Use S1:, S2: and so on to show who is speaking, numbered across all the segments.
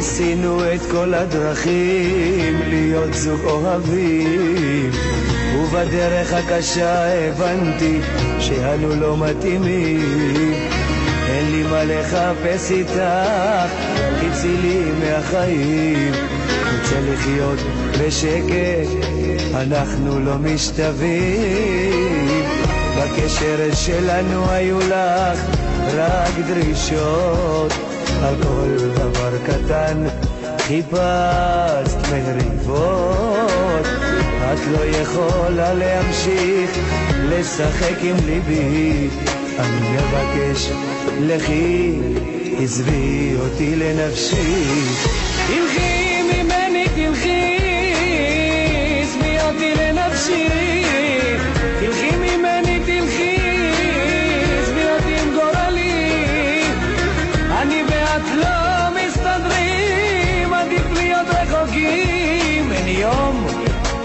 S1: ניסינו את כל הדרכים להיות זוג אוהבים, ובדרך הקשה הבנתי שאנו לא מתאימים. אין לי מה לחפש איתך, תצאי לי מהחיים. רוצה לחיות בשקט, אנחנו לא משתווים. בקשר שלנו היו לך רק דרישות, על כל דבר קטן חיפשת מריבות. את לא יכולה להמשיך לשחק עם ליבי, אני מבקש לכי, עזבי אותי לנפשי. תלכי ממני תלכי, עזבי אותי לנפשי. תלכי ממני תלכי, עזבי אותי עם גורלי. אני ואת לא מסתדרים, עדיף להיות רחוקים. אין יום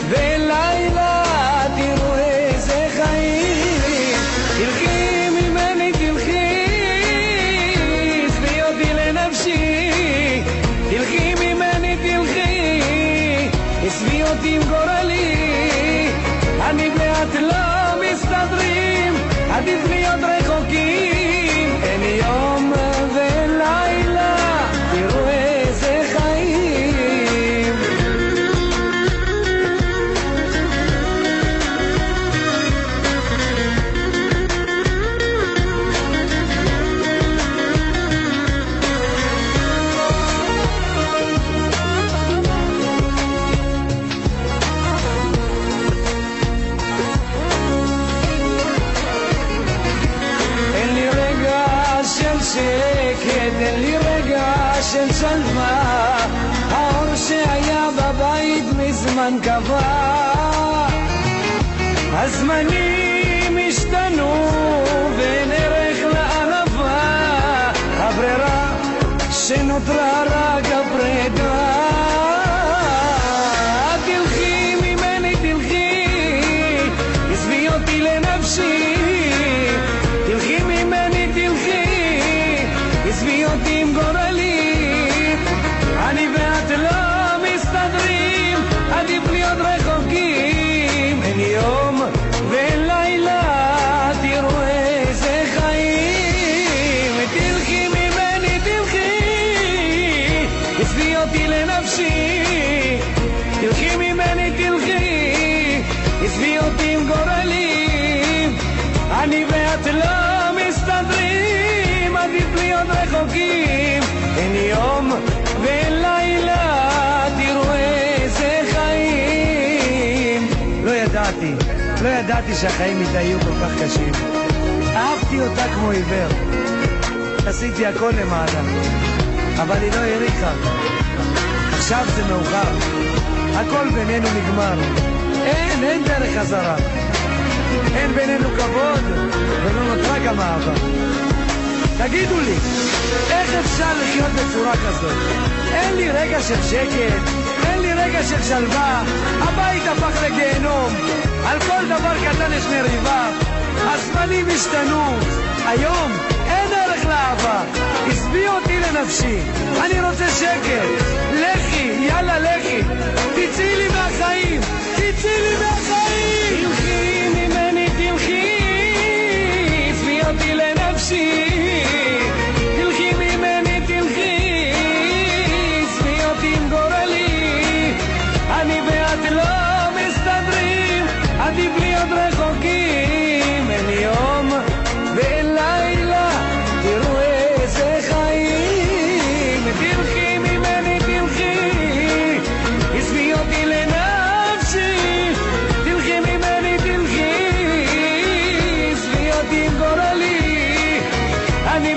S1: ולילה, תראו איזה חיים. תלכי ממני תלכי, עזבי אותי לנפשי. תלכי ממני תלכי, עזבי אותי עם גורלי. אני ואת לא מסתדרים, עדיף להיות רחוקים. אין יום ולילה, תראו איזה חיים. שקט, אין לי רגע של שלווה. האור שהיה בבית מזמן קבע. הזמנים השתנו ואין ערך לאהבה. הברירה שנותרה רק הפרידה. תלכי ממני תלכי, עזבי אותי לנפשי. תלכי ממני תלכי, עזבי אותי עם גורלי. אני ואת לא מסתדרים, עדיף להיות רחוקים. אין יום ולילה, תראו איזה חיים. תלכי ממני תלכי, עזבי אותי לנפשי. תלכי ממני תלכי, עזבי אותי עם גורלי. אני ואת לא מסתדרים, עדיף להיות רחוקים. אין יום ולילה, תראו איזה חיים. לא ידעתי שהחיים איתה יהיו כל כך קשים. אהבתי אותה כמו עיוור, עשיתי הכל למעלה, אבל היא לא העריכה. עכשיו זה מאוחר, הכל בינינו נגמר. אין דרך חזרה, אין בינינו כבוד ולא נותרה גם אהבה. תגידו לי, איך אפשר לחיות בצורה כזאת? אין לי רגע של שקט, אין לי רגע של שלווה. הבית הפך לגיהנום, על כל דבר קטן יש מריבה. הזמנים השתנו, היום אין ערך לאהבה. עזבי אותי לנפשי, אני רוצה שקט. לכי, יאללה לכי, תצאי לי מהחיים, תצאי לי מהחיים. תלכי ממני תלכי, עזבי אותי לנפשי. תלכי ממני תלכי, עזבי אותי עם גורלי. אני ואת לא מסתדרים, עדיף להיות רחוקים. אין יום ולילה, תראו איזה חיים. תלכי ממני תלכי, עזבי אותי לנפשי. תלכי ממני תלכי, עזבי אותי עם גורלי. אני